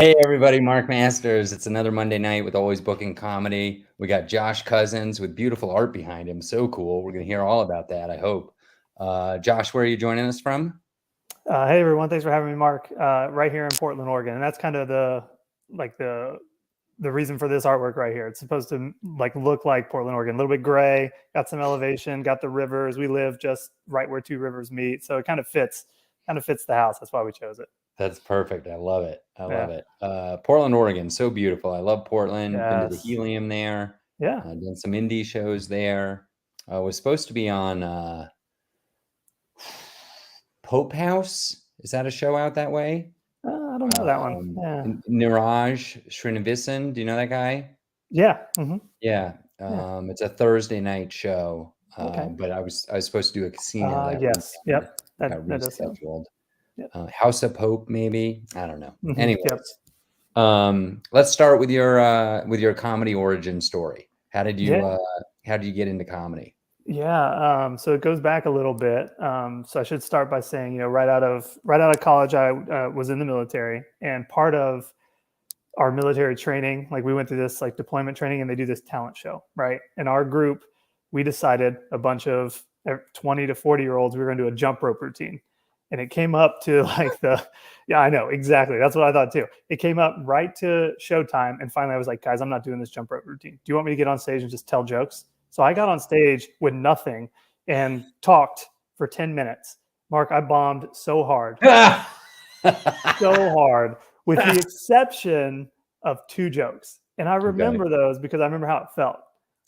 Hey everybody, Mark Masters. It's another Monday night with Always Booking Comedy. We got Josh Cousins with beautiful art behind him. So cool. We're going to hear all about that, I hope. Josh, where are you joining us from? Hey everyone, thanks for having me, Mark. Right here in Portland, Oregon, and that's kind of the reason for this artwork right here. It's supposed to look like Portland, Oregon, a little bit gray, got some elevation, got the rivers. We live just right where two rivers meet, so it kind of fits the house. That's why we chose it. That's perfect. I love it. I love Yeah. it. Portland, Oregon, so beautiful. I love Portland. Been to the Yes. Helium there. Yeah. Done some indie shows there. Was supposed to be on Pope House. Is that a show out that way? I don't know that one. Yeah. Niraj Srinivasan. Do you know that guy? Yeah. Mm-hmm. Yeah. Yeah. It's a Thursday night show. Okay. But I was supposed to do a casino that Yes. weekend. Yep. Got That does sound. rescheduled. Yep. House of Hope, maybe. I don't know. Mm-hmm. Yep. Anyways, let's start with your comedy origin story. How did you Yeah. get into comedy? Yeah, so it goes back a little bit. So I should start by saying, right out of college, I was in the military, and part of our military training, like we went through this like deployment training, and they do this talent show, right? In our group, we decided a bunch of 20 to 40-year-olds we were going to do a jump rope routine, and it came up to yeah, I know exactly. That's what I thought too. It came up right to showtime, and finally I was like, guys, I'm not doing this jump rope routine. Do you want me to get on stage and just tell jokes? So I got on stage with nothing and talked for 10 minutes. Mark, I bombed so hard, with the exception of two jokes. And I remember those because I remember how it felt.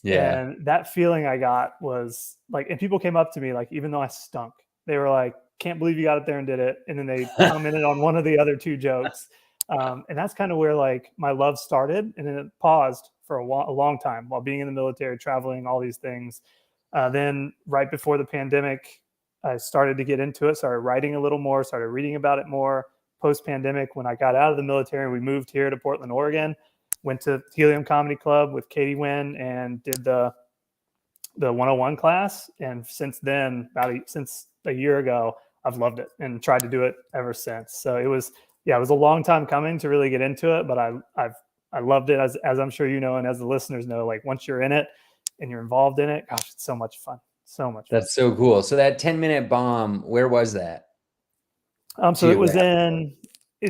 Yeah. And that feeling I got was like, and people came up to me, like, even though I stunk, they were like, can't believe you got up there and did it. And then they commented on one of the other two jokes. And that's kind of where like my love started. And then it paused for a long time while being in the military, traveling, all these things. Then right before the pandemic, I started to get into it, started writing a little more, started reading about it more. Post-pandemic, when I got out of the military, we moved here to Portland, Oregon, went to Helium Comedy Club with Katie Wynn and did the 101 class. And since then, since a year ago, I've loved it and tried to do it ever since. So it was a long time coming to really get into it, but I loved it, as I'm sure you know, and as the listeners know, like once you're in it and you're involved in it, gosh, it's so much fun. So much fun. That's so cool. So that 10-minute bomb, where was that? So it was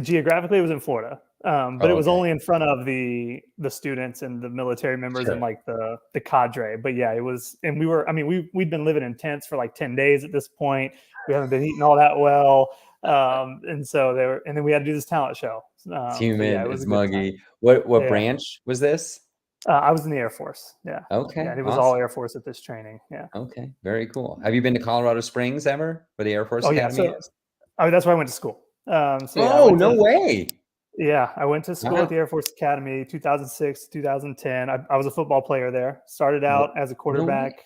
geographically, it was in Florida. But it was only in front of the students and the military members and like the cadre. But yeah, it was, and we'd been living in tents for like 10 days at this point. We haven't been eating all that well. And so and then we had to do this talent show. It's humid, yeah, it it's muggy. What branch was this? I was in the Air Force. Yeah. Okay. Yeah, and it was all Air Force at this training. Yeah. Okay. Very cool. Have you been to Colorado Springs ever, where the Air Force Academy is? That's where I went to school. No way. Yeah, I went to school at the Air Force Academy, 2006, 2010. I was a football player there. Started out as a quarterback.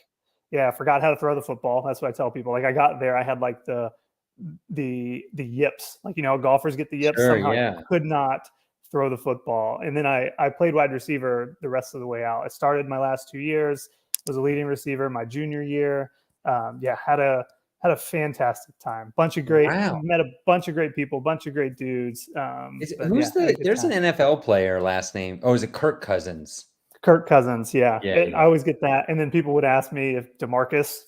Yeah, I forgot how to throw the football. That's what I tell people. Like I got there, I had like the yips. Like, golfers get the yips. Sure, somehow I could not throw the football. And then I played wide receiver the rest of the way out. I started my last 2 years, was a leading receiver my junior year. Had a fantastic time. Met a bunch of great people, bunch of great dudes. There's an NFL player last name. Oh, is it Kirk Cousins? Kirk Cousins, yeah. I always get that. And then people would ask me if I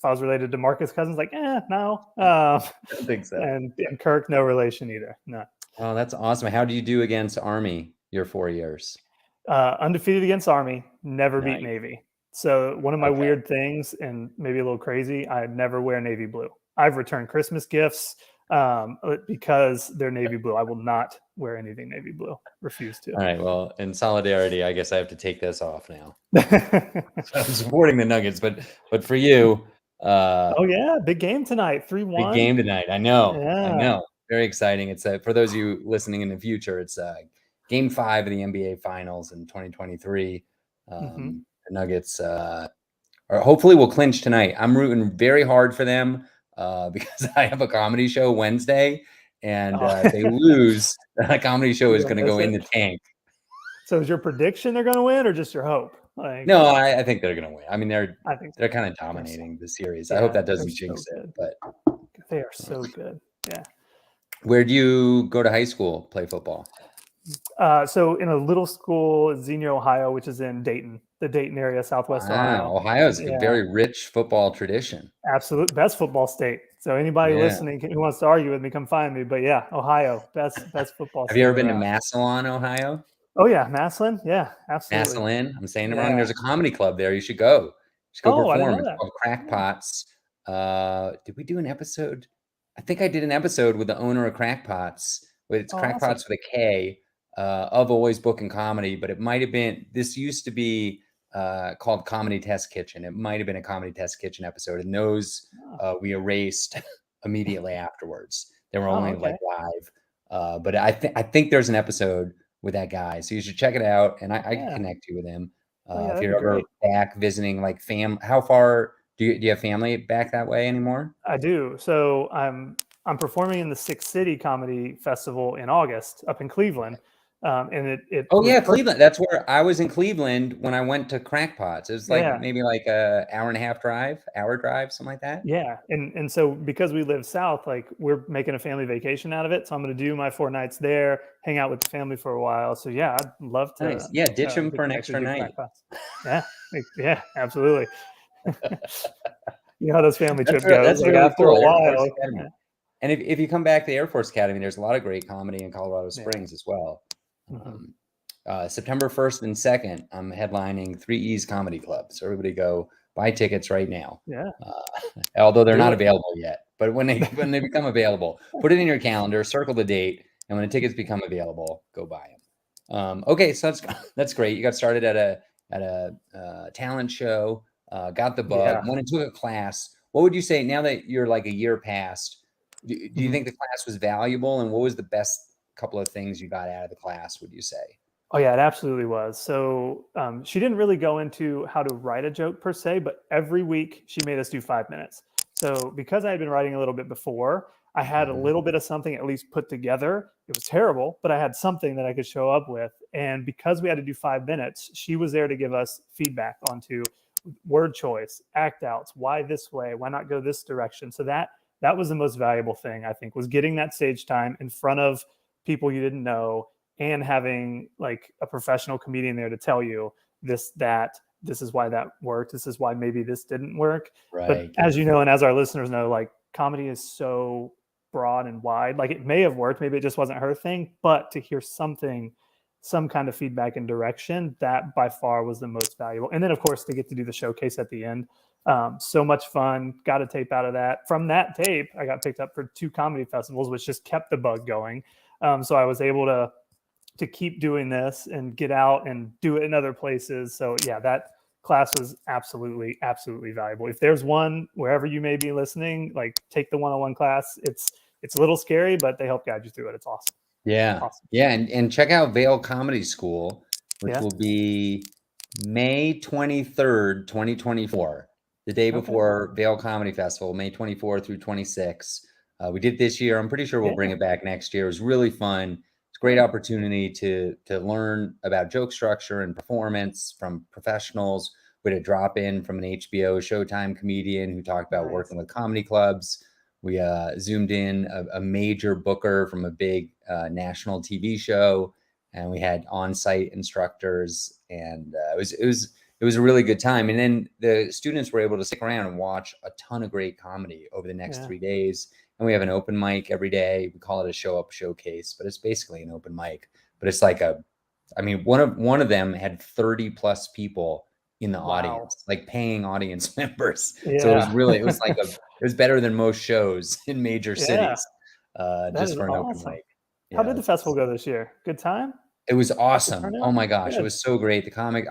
was related to DeMarcus Cousins, like, no. I don't think so. And Kirk, no relation either. No. Oh, that's awesome. How do you do against Army your 4 years? Undefeated against Army, never beat Navy. So one of my weird things, and maybe a little crazy, I never wear navy blue. I've returned Christmas gifts because they're navy blue. I will not wear anything navy blue. Refuse to. All right. Well, in solidarity, I guess I have to take this off now. I'm supporting the Nuggets, but for you. Oh yeah, big game tonight. 3-1. Big game tonight. I know. Yeah. I know. Very exciting. It's for those of you listening in the future. It's Game 5 of the NBA Finals in 2023. The Nuggets hopefully will clinch tonight. I'm rooting very hard for them. Because I have a comedy show Wednesday, and if they lose, that comedy show is going to go in the tank. So is your prediction they're going to win, or just your hope? No, I think they're going to win. I mean, they're kind of dominating the series. I hope that doesn't jinx it, but they are so good. Yeah. Where do you go to high school, play football? So in a little school, Xenia, Ohio, which is in Dayton, the Dayton area, Southwest Wow, Ohio. Ohio's a Yeah, very rich football tradition. absolute best football state. So anybody Yeah. listening who wants to argue with me, come find me. But yeah, Ohio, best football Have you state ever been to around. Massillon, Ohio? Oh yeah, Maslin. Yeah, absolutely. Massillon? I'm saying it wrong. Yeah. There's a comedy club there. You should go. You should go Oh, I didn't perform. know It's that. called Yeah. Crackpots. Did we do an episode? I think I did an episode with the owner of Crackpots. It's Oh, awesome. Crackpots with a K, of Always Bookin Comedy, but it might have been, this used to be called Comedy Test Kitchen. It might have been a Comedy Test Kitchen episode, and those Oh, we erased immediately afterwards. They were oh, only okay. like live. But I think there's an episode with that guy, so you should check it out, and I can Yeah. connect you with him. Oh, yeah, If that'd be you're ever great. back visiting, like how far do you have family back that way anymore? I do. So I'm performing in the Six City Comedy Festival in August up in Cleveland, and it Oh was yeah, perfect. Cleveland. That's where I was in Cleveland when I went to Crackpots. It was like Yeah, maybe like a hour drive, something like that. yeah, and so because we live south, like we're making a family vacation out of it. So I'm going to do my 4 nights there, hang out with the family for a while. So yeah, I'd love Nice. to Yeah, ditch them get for an connected extra with you, night. crackpots. Yeah, yeah, absolutely. You know how those family That's trip goes. that's Like really after a cool. Air Force while, Academy. yeah, And if you come back to Air Force Academy, there's a lot of great comedy in Colorado yeah. Springs as well. Hmm. Um, September 1st and 2nd, I'm headlining 3E's Comedy Club. So everybody go buy tickets right now. Yeah, Although they're do not it. available yet. But when they become available, put it in your calendar, circle the date, and when the tickets become available, go buy them. Okay, so that's great. You got started at a talent show, got the bug, Yeah. went and took a class. What would you say now that you're like a year past? Do you Mhm. think the class was valuable, and what was the best couple of things you got out of the class? Would you say? Oh yeah, it absolutely was. So she didn't really go into how to write a joke per se, but every week she made us do 5 minutes. So because I had been writing a little bit before, I had a Mhm. little bit of something at least put together. It was terrible, but I had something that I could show up with. And because we had to do 5 minutes, she was there to give us feedback onto word choice, act outs, why this way, why not go this direction. So that was the most valuable thing I think was getting that stage time in front of people you didn't know and having like a professional comedian there to tell you this is why that worked, this is why maybe this didn't work. But Right. as you know, and as our listeners know, like comedy is so broad and wide. Like it may have worked, maybe it just wasn't her thing, but to hear something, some kind of feedback and direction, that by far was the most valuable. And then of course to get to do the showcase at the end, so much fun. Got a tape out of that. From that tape I got picked up for 2 comedy festivals, which just kept the bug going. So I was able to keep doing this and get out and do it in other places. So yeah, that class was absolutely valuable. If there's one wherever you may be listening, like take the one-on-one class. It's a little scary, but they help guide you through it. It's awesome. Yeah. Awesome. Yeah, and check out Vail Comedy School, which Yeah. will be May 23rd, 2024, the day Okay. before Vail Comedy Festival, May 24th through 26th. We did this year. I'm pretty sure we'll bring Yeah. it back next year. It was really fun. It's a great Yeah. opportunity to learn about joke structure and performance from professionals. We had a drop in from an HBO Showtime comedian who talked about Nice. working with comedy clubs. We zoomed in a major booker from a big national TV show, and we had on-site instructors, and it was a really good time. And then the students were able to stick around and watch a ton of great comedy over the next Yeah. 3 days. And we have an open mic every day. We call it a show up showcase, but it's basically an open mic. But it's like I mean, one of them had 30 plus people in the Wow. audience, like paying audience members. So Yeah. it was like it was better than most shows in major Yeah. cities, That just is for an open awesome. mic. How Yeah, did the festival go this year? Good time? it was Lots of awesome. Oh turnout? my gosh, it Good. was so great. The comic,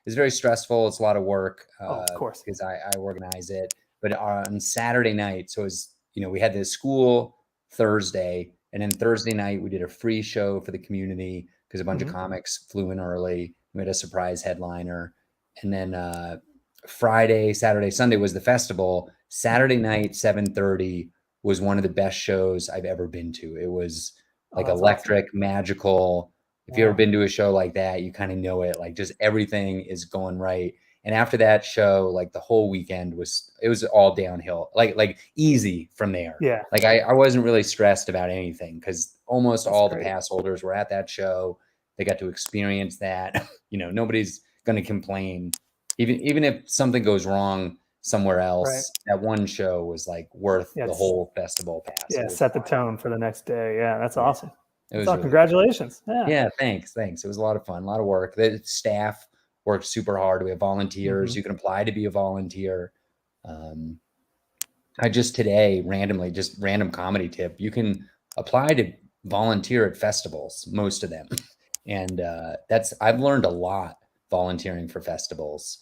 it's very stressful. It's a lot of work Oh, of course. because I organize it. But on Saturday night, so it was, we had the school Thursday, and then Thursday night we did a free show for the community because a bunch of Hmm. comics flew in early. We had a surprise headliner, and then Friday, Saturday, Sunday was the festival. Saturday night, 7:30 was one of the best shows I've ever been to. It was Oh, like that's awesome. electric, magical. If you've ever Yeah. been to a show like that, you kind of know it. Like just everything is going right. And after that show, like the whole weekend it was all downhill, like easy from there. Yeah. Like I wasn't really stressed about anything because almost all the pass holders were at that show. They got to experience that. Nobody's going to complain. Even if something goes wrong somewhere else, that one show was like worth the whole festival pass. Yeah, set the tone for the next day. Yeah, that's awesome. It was really congratulations. Yeah, thanks. It was a lot of fun, a lot of work. The staff worked super hard. We have volunteers. You can apply to be a volunteer. I just today randomly, just random comedy tip, you can apply to volunteer at festivals, most of them. And I've learned a lot volunteering for festivals.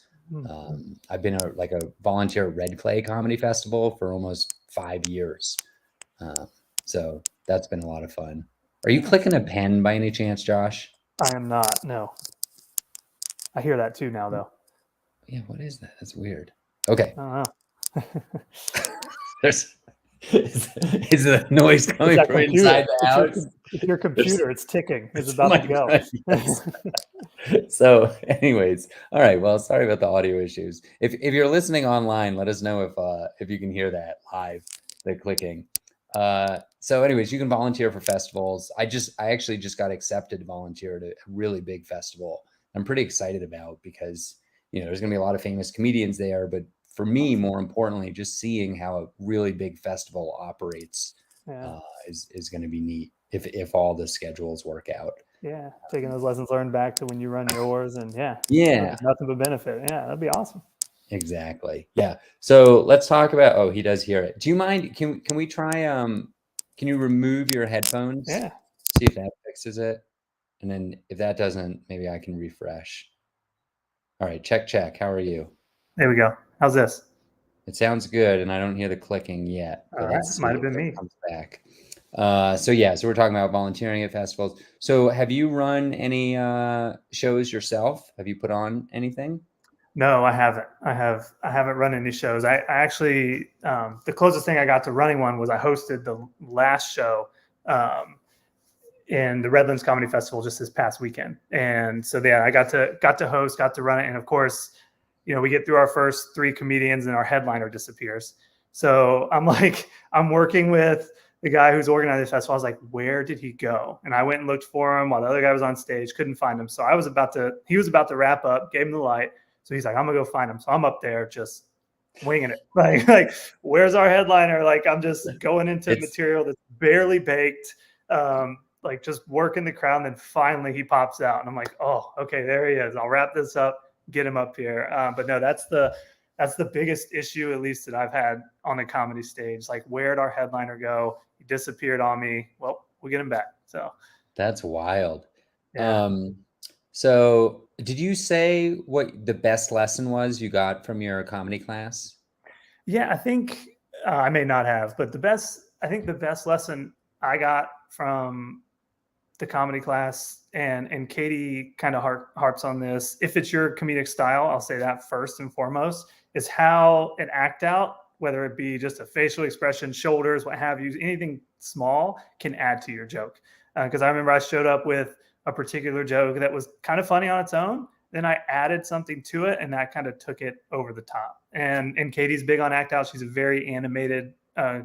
I've been a volunteer at Red Clay Comedy Festival for almost 5 years. So that's been a lot of fun. Are you clicking a pen by any chance, Josh? I am not. No. I hear that too now, though. Yeah, what is that? That's weird. Okay. I don't know. Is the noise coming from inside the house? It's your computer. It's ticking. It's about to go. Yes. So anyways, all right. Well, sorry about the audio issues. If you're listening online, let us know if you can hear that live, the clicking. So anyways, you can volunteer for festivals. I actually just got accepted to volunteer at a really big festival. I'm pretty excited about because, there's going to be a lot of famous comedians there, but for me, more importantly, just seeing how a really big festival operates is going to be neat if all the schedules work out. Yeah, taking those lessons learned back to when you run yours, and nothing but benefit. Yeah, that'd be awesome. Exactly. Yeah. So let's talk about. Oh, he does hear it. Do you mind? Can we try? Can you remove your headphones? Yeah. See if that fixes it, and then if that doesn't, maybe I can refresh. All right. Check. How are you? There we go. How's this? It sounds good, and I don't hear the clicking yet. All right. Might have been me. Comes back. So we're talking about volunteering at festivals. So have you run any shows yourself? Have you put on anything? No, I haven't. I haven't run any shows. I actually the closest thing I got to running one was I hosted the last show in the Redlands Comedy Festival just this past weekend, and so I got to host, got to run it, and of course, we get through our first 3 comedians and our headliner disappears. So I'm working with the guy who's organizing the festival. I was like, where did he go? And I went and looked for him while the other guy was on stage, couldn't find him. So he was about to wrap up, gave him the light. So he's like, I'm gonna go find him. So I'm up there just winging it. Like where's our headliner? Like I'm just going into material that's barely baked, like just working the crowd. And then finally he pops out and I'm like, oh, okay, there he is. I'll wrap this up, get him up here. But no, that's the biggest issue, at least that I've had on the comedy stage. Like, where'd our headliner go? He disappeared on me. Well, we'll get him back. So that's wild. Yeah. So did you say what the best lesson was you got from your comedy class? Yeah, I think I may not have, but the best lesson I got from the comedy class, and Katie kind of harps on this. If it's your comedic style, I'll say that first and foremost, is how an act out, whether it be just a facial expression, shoulders, what have you, anything small can add to your joke. Because I remember I showed up with a particular joke that was kind of funny on its own. Then I added something to it, and that kind of took it over the top. And Katie's big on act out. She's a very animated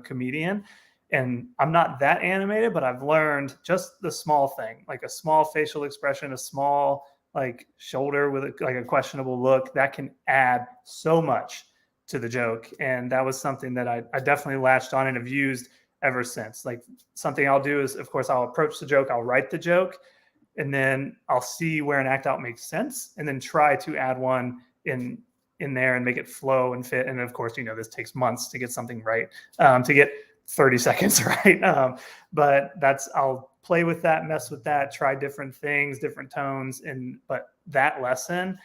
comedian. And I'm not that animated, but I've learned just the small thing, like a small facial expression, a small like shoulder with a questionable look, that can add so much to the joke. And that was something that I definitely latched on and have used ever since. Like something I'll do is, of course, I'll approach the joke, I'll write the joke, and then I'll see where an act out makes sense, and then try to add one in there and make it flow and fit. And of course, this takes months to get something right, to get 30 seconds right. But I'll play with that, mess with that, try different things, different tones. But that lesson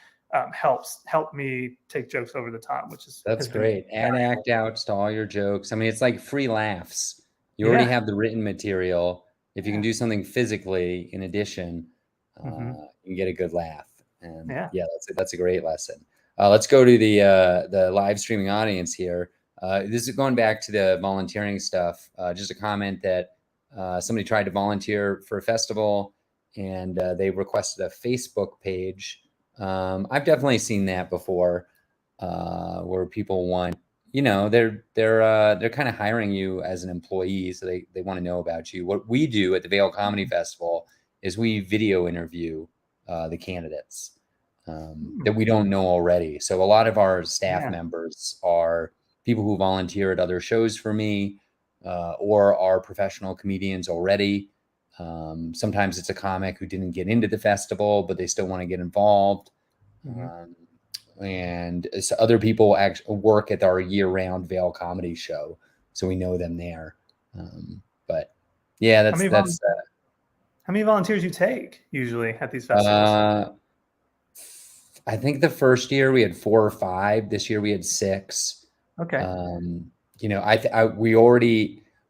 helped me take jokes over the top, that's great. Add act outs to all your jokes. I mean, it's like free laughs. You already have the written material. If you can do something physically in addition, you can get a good laugh. And that's a great lesson. Let's go to the live streaming audience here. This is going back to the volunteering stuff. Just a comment that somebody tried to volunteer for a festival and they requested a Facebook page. I've definitely seen that before, where people want you know, they're kind of hiring you as an employee, so they want to know about you. What we do at the Vail Comedy Festival is we video interview the candidates that we don't know already. So a lot of our staff members are people who volunteer at other shows for me, or are professional comedians already. Sometimes it's a comic who didn't get into the festival, but they still want to get involved. And other people actually work at our year-round Vail comedy show, so we know them there. But yeah, that's how many volunteers you take usually at these festivals? I think the first year we had 4 or 5. This year we had 6. Okay. You know,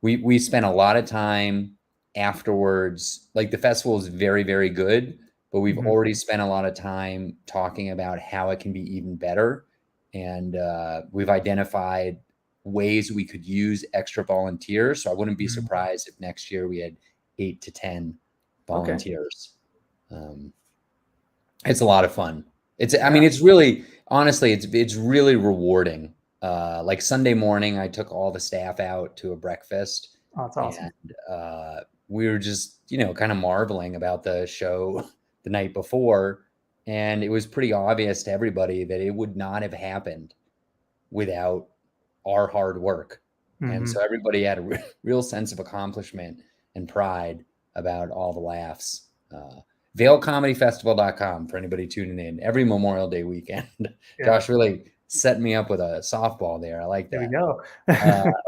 we spent a lot of time afterwards. Like the festival is very, very good, but we've already spent a lot of time talking about how it can be even better. And we've identified ways we could use extra volunteers. So I wouldn't be surprised if next year we had 8 to 10 volunteers. It's a lot of fun. I mean, it's really, honestly, it's really rewarding. Like Sunday morning, I took all the staff out to a breakfast. Oh, that's awesome. And we were just, you know, kind of marveling about the show the night before. And it was pretty obvious to everybody that it would not have happened without our hard work. And so everybody had a real sense of accomplishment and pride about all the laughs. VailComedyFestival.com for anybody tuning in every Memorial Day weekend. Josh really set me up with a softball there. I like that. There we go.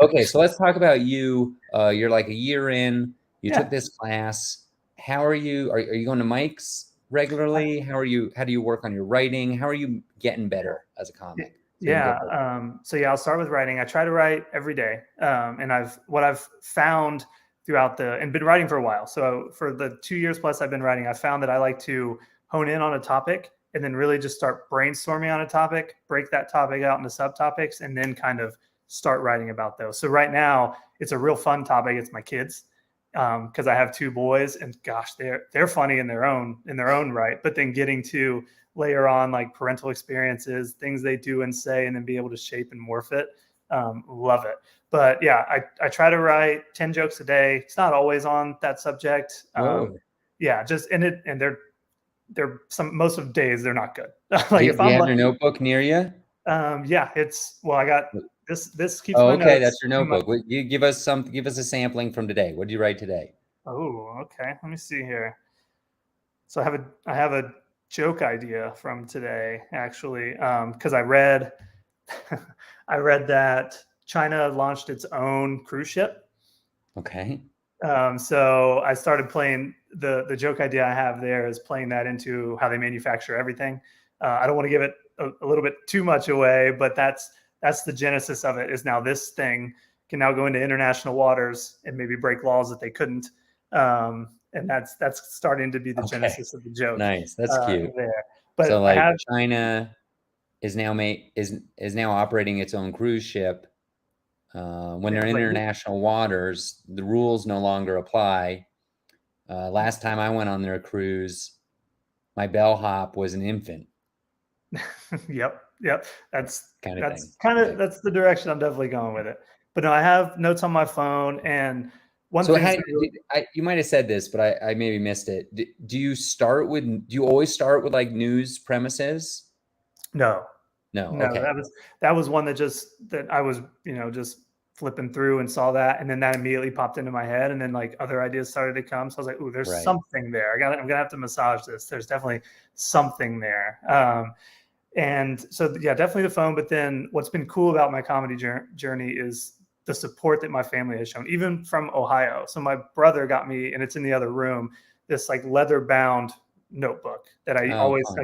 Okay, so let's talk about you. You're like a year in. You took this class. How are you? Are you going to mics regularly? How do you work on your writing? How are you getting better as a comic? So I'll start with writing. I try to write every day. And what I've found throughout and been writing for a while. So for the 2 years plus I've been writing, I found that I like to hone in on a topic and then really just start brainstorming on a topic, break that topic out into subtopics, and then kind of start writing about those. So right now it's a real fun topic. It's my kids. Because I have 2 boys, and gosh, they're funny in their own right. But then getting to layer on like parental experiences, things they do and say, and then be able to shape and morph it. Love it. But yeah, I try to write 10 jokes a day. It's not always on that subject. They're most of the days they're not good. Like do you have your notebook near you? I got this keeps my notes. That's your notebook. You give us a sampling from today. What did you write today? Oh, okay. Let me see here. So I have a joke idea from today, actually, because I read that China launched its own cruise ship. Okay. So I started playing the joke idea I have there is playing that into how they manufacture everything. I don't want to give it a little bit too much away, but that's the genesis of it. Is now this thing can now go into international waters and maybe break laws that they couldn't. And that's starting to be the genesis of the joke. Nice, that's cute. There, but so like China is now operating its own cruise ship. When they're in international waters, the rules no longer apply. Last time I went on their cruise, my bellhop was an infant. Yep. That's the direction I'm definitely going with it. But no, I have notes on my phone, and you might have said this, but I maybe missed it. Do you always start with like news premises? No. Okay. That was one that I was, just flipping through and saw that, and then that immediately popped into my head, and then like other ideas started to come. So I was like, "Ooh, there's something there. I'm gonna have to massage this. There's definitely something there." And so definitely the phone. But then what's been cool about my comedy journey is the support that my family has shown, even from Ohio. So my brother got me, and it's in the other room, this like leather bound notebook that I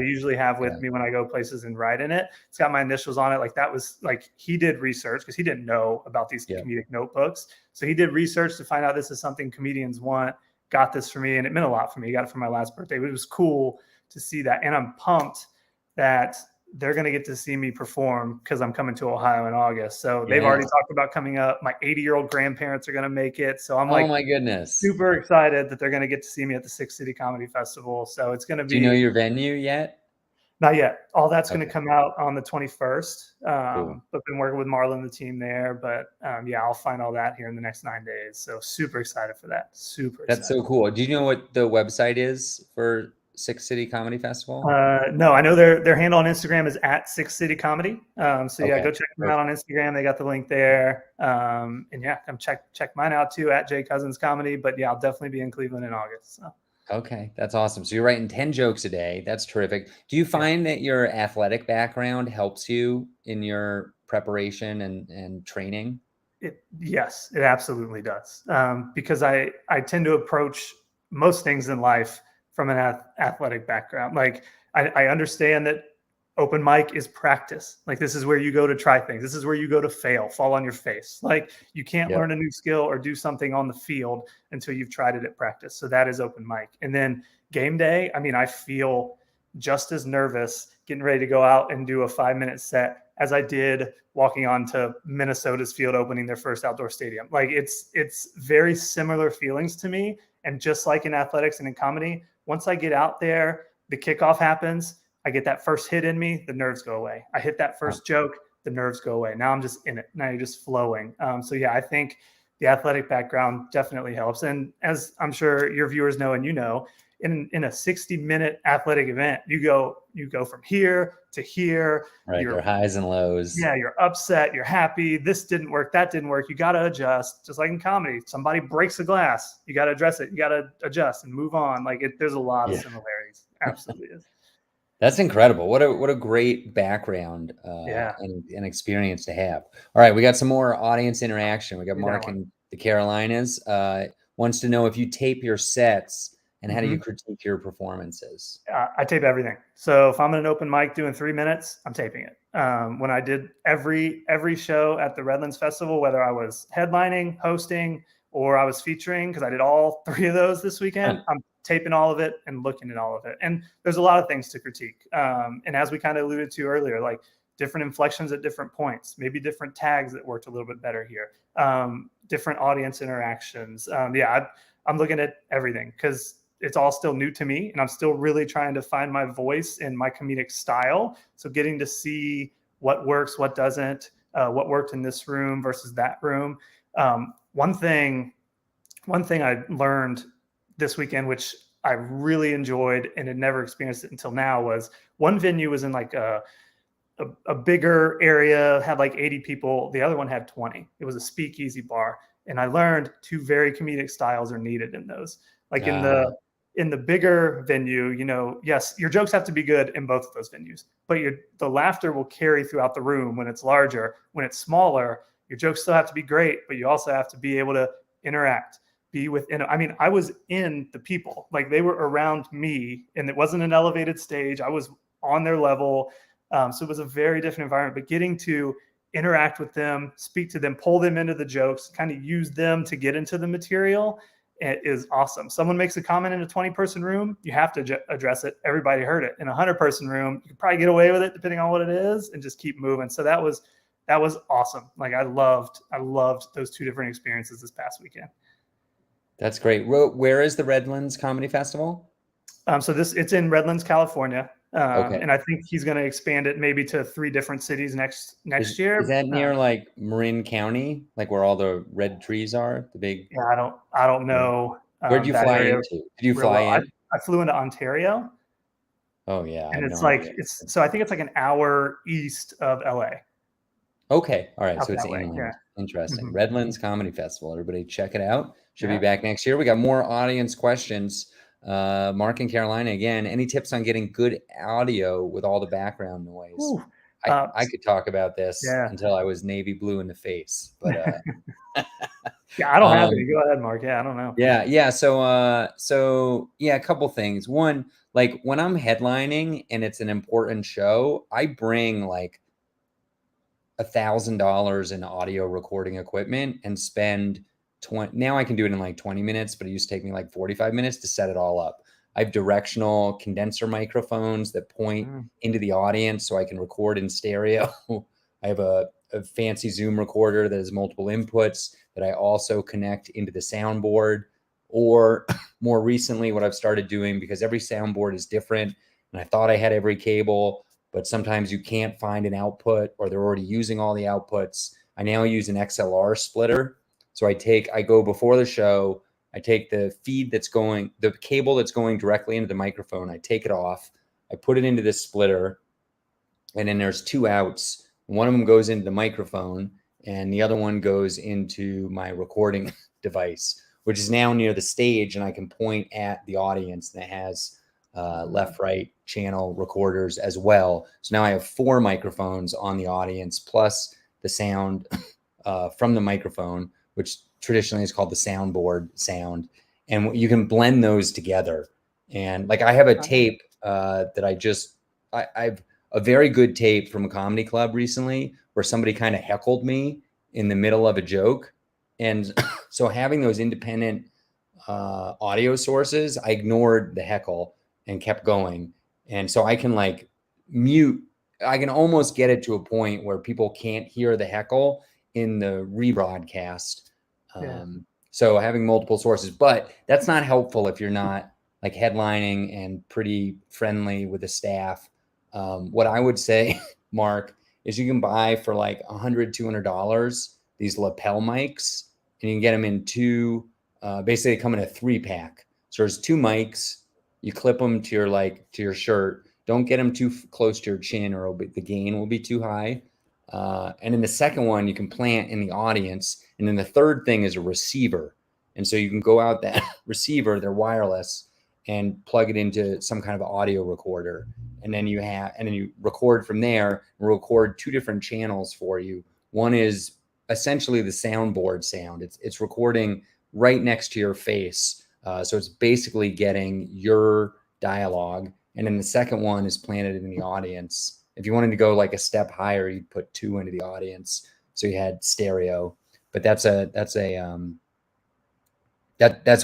usually have with me when I go places and write in it. It's got my initials on it. Like that was like, he did research because he didn't know about these comedic notebooks. So he did research to find out this is something comedians want, got this for me. And it meant a lot for me. He got it for my last birthday, but it was cool to see that. And I'm pumped that they're going to get to see me perform because I'm coming to Ohio in August. So they've already talked about coming up. My 80-year-old grandparents are going to make it. So I'm like, oh my goodness, super excited that they're going to get to see me at the 6 City Comedy Festival. So it's going to be. Do you know your venue yet? Not yet. All that's going Okay. to come out on the 21st. Cool. But been working with Marlon and the team there. But yeah, I'll find all that here in the next 9 days. So super excited for that. Super That's excited. so cool. Do you know what the website is for Six City Comedy Festival? No, I know their handle on Instagram is at Six City Comedy. So yeah, Okay. go check them out on Instagram. They got the link there. And yeah, come check mine out too at Jay Cousins Comedy. But yeah, I'll definitely be in Cleveland in August. So. Okay, that's awesome. So you're writing 10 jokes a day. That's terrific. Do you find that your athletic background helps you in your preparation and training? Yes, it absolutely does. Because I tend to approach most things in life from an athletic background. Like I understand that open mic is practice. Like this is where you go to try things. This is where you go to fail, fall on your face. Like you can't Yep. learn a new skill or do something on the field until you've tried it at practice. So that is open mic. And then game day, I mean, I feel just as nervous getting ready to go out and do a 5-minute set as I did walking onto Minnesota's field opening their first outdoor stadium. Like it's very similar feelings to me. And just like in athletics and in comedy, once I get out there, the kickoff happens, I get that first hit in me, the nerves go away. I hit that first joke, the nerves go away. Now I'm just in it. Now you're just flowing. So yeah, I think the athletic background definitely helps. And as I'm sure your viewers know, and you know, in a 60-minute athletic event, you go from here to here. Right. There are highs and lows. Yeah, you're upset, you're happy. This didn't work, that didn't work. You got to adjust. Just like in comedy, somebody breaks a glass, you got to address it. You got to adjust and move on. Like there's a lot of similarities. Absolutely is. That's incredible. What a great background and experience to have. All right, we got some more audience interaction. We got Mark in the Carolinas. Wants to know if you tape your sets and how do you critique your performances? I tape everything. So if I'm in an open mic doing 3 minutes, I'm taping it. When I did every show at the Redlands Festival, whether I was headlining, hosting, or I was featuring, because I did all 3 of those this weekend, I'm taping all of it and looking at all of it. And there's a lot of things to critique. And as we kind of alluded to earlier, like different inflections at different points, maybe different tags that worked a little bit better here, different audience interactions. I'm looking at everything because it's all still new to me and I'm still really trying to find my voice and my comedic style. So getting to see what works, what doesn't, what worked in this room versus that room. One thing I learned this weekend, which I really enjoyed and had never experienced it until now, was one venue was in like a bigger area, had like 80 people. The other one had 20. It was a speakeasy bar. And I learned 2 very comedic styles are needed in those. Like in the bigger venue, you know, yes, your jokes have to be good in both of those venues, but the laughter will carry throughout the room when it's larger. When it's smaller, your jokes still have to be great, but you also have to be able to interact, be within. I mean, I was in the people, like they were around me, and it wasn't an elevated stage. I was on their level. So it was a very different environment, but getting to interact with them, speak to them, pull them into the jokes, kind of use them to get into the material is awesome. Someone makes a comment in a 20-person room, you have to address it. Everybody heard it. In a 100-person room, you can probably get away with it depending on what it is and just keep moving. So that was awesome. Like I loved those 2 different experiences this past weekend. That's great. Where is the Redlands Comedy Festival? So it's in Redlands, California. Okay. And I think he's going to expand it maybe to 3 different cities next year. Is that near like Marin County, like where all the red trees are? The big. Yeah, I don't know. Where'd you fly into? Did you fly in? I flew into Ontario. Oh yeah, and it's like so I think it's like an hour east of LA. Okay, all right, so it's inland. Yeah. Interesting. Redlands Comedy Festival. Everybody check it out. Should be back next year. We got more audience questions. Mark in Carolina again. Any tips on getting good audio with all the background noise? I could talk about this until I was navy blue in the face, but yeah, I don't have any. Go ahead, Mark. Yeah, I don't know. Yeah. So yeah, a couple things. One, like when I'm headlining and it's an important show, I bring like $1,000 in audio recording equipment and spend 20. Now I can do it in like 20 minutes, but it used to take me like 45 minutes to set it all up. I have directional condenser microphones that point into the audience so I can record in stereo. I have a fancy Zoom recorder that has multiple inputs that I also connect into the soundboard. Or more recently, what I've started doing, because every soundboard is different, and I thought I had every cable, but sometimes you can't find an output or they're already using all the outputs. I now use an XLR splitter. So I go before the show, I take the cable that's going directly into the microphone, I take it off, I put it into this splitter, and then there's two outs. One of them goes into the microphone and the other one goes into my recording device, which is now near the stage, and I can point at the audience, and it has left, right channel recorders as well. So now I have 4 microphones on the audience, plus the sound from the microphone, which traditionally is called the soundboard sound. And you can blend those together. And like I have a tape that I've a very good tape from a comedy club recently where somebody kind of heckled me in the middle of a joke. And so having those independent audio sources, I ignored the heckle and kept going. And so I can like mute, I can almost get it to a point where people can't hear the heckle in the rebroadcast. So having multiple sources, but that's not helpful if you're not like headlining and pretty friendly with the staff. What I would say, Mark, is you can buy for like $100, $200 these lapel mics, and you can get them in 2. Basically, they come in a 3-pack. So there's 2 mics. You clip them to your shirt. Don't get them too close to your chin, or the gain will be too high. And then the second one you can plant in the audience. And then the third thing is a receiver. And so you can go out that receiver, they're wireless, and plug it into some kind of audio recorder. And then you record from there, and record 2 different channels for you. One is essentially the soundboard sound. It's recording right next to your face. So it's basically getting your dialogue. And then the second one is planted in the audience. If you wanted to go like a step higher, you'd put 2 into the audience. So you had stereo. But that's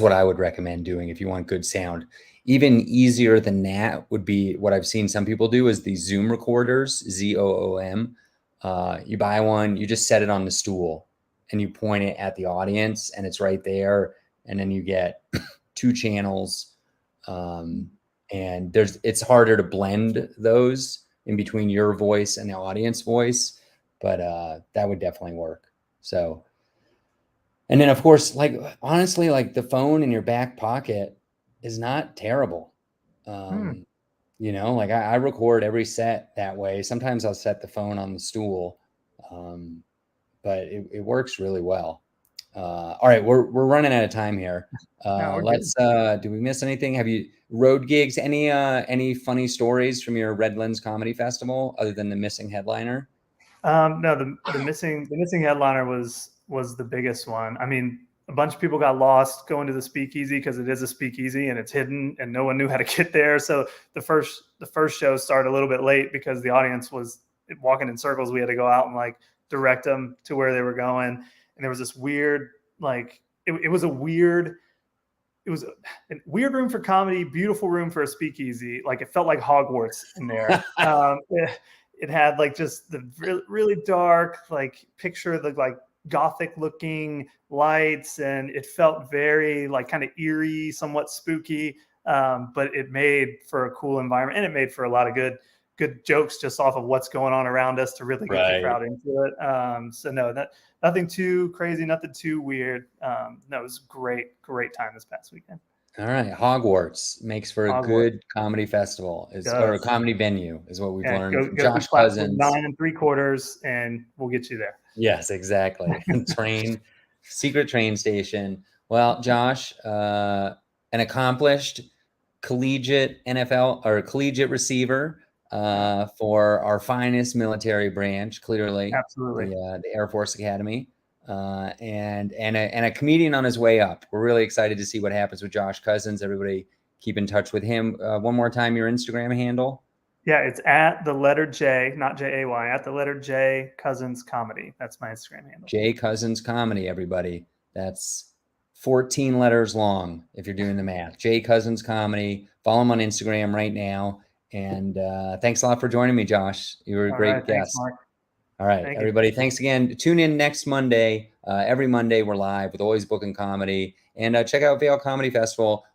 what I would recommend doing if you want good sound. Even easier than that would be what I've seen some people do is these Zoom recorders, ZOOM. You buy one, you just set it on the stool and you point it at the audience and it's right there. And then you get 2 channels. And it's harder to blend those in between your voice and the audience voice, but that would definitely work. So, and then of course, like honestly, like the phone in your back pocket is not terrible. You know, like I record every set that way. Sometimes I'll set the phone on the stool, but it works really well. All right, we're running out of time here. Do we miss anything? Have you road gigs? Any funny stories from your Redlands Comedy Festival other than the missing headliner? No, the missing headliner was the biggest one. I mean, a bunch of people got lost going to the speakeasy because it is a speakeasy and it's hidden and no one knew how to get there. So the first show started a little bit late because the audience was walking in circles. We had to go out and like direct them to where they were going. And there was this weird, like, it was a weird room for comedy, beautiful room for a speakeasy. Like it felt like Hogwarts in there. It had like just the really dark, like picture the like Gothic looking lights, and it felt very like kind of eerie, somewhat spooky. But it made for a cool environment, and it made for a lot of good jokes just off of what's going on around us to really get the crowd into it. So no, nothing too crazy, nothing too weird. No, it was great time this past weekend. All right, Hogwarts makes for a good comedy festival, or a comedy venue, is what we've learned from Josh Cousins. 9 3/4, and we'll get you there. Yes, exactly. Secret train station. Well, Josh, an accomplished collegiate NFL or collegiate receiver for our finest military branch, clearly. Absolutely. The Air Force Academy. And a comedian on his way up. We're really excited to see what happens with Josh Cousins. Everybody keep in touch with him. One more time, your Instagram handle. Yeah, it's at the letter J, not J-A-Y, at the letter J Cousins Comedy. That's my Instagram handle. J Cousins Comedy, everybody. That's 14 letters long if you're doing the math. J Cousins Comedy. Follow him on Instagram right now. And thanks a lot for joining me, Josh. You were a great guest. Thanks, Mark. All right, everybody. Thanks again. Tune in next Monday. Every Monday we're live with Always Bookin Comedy. And check out Vail Comedy Festival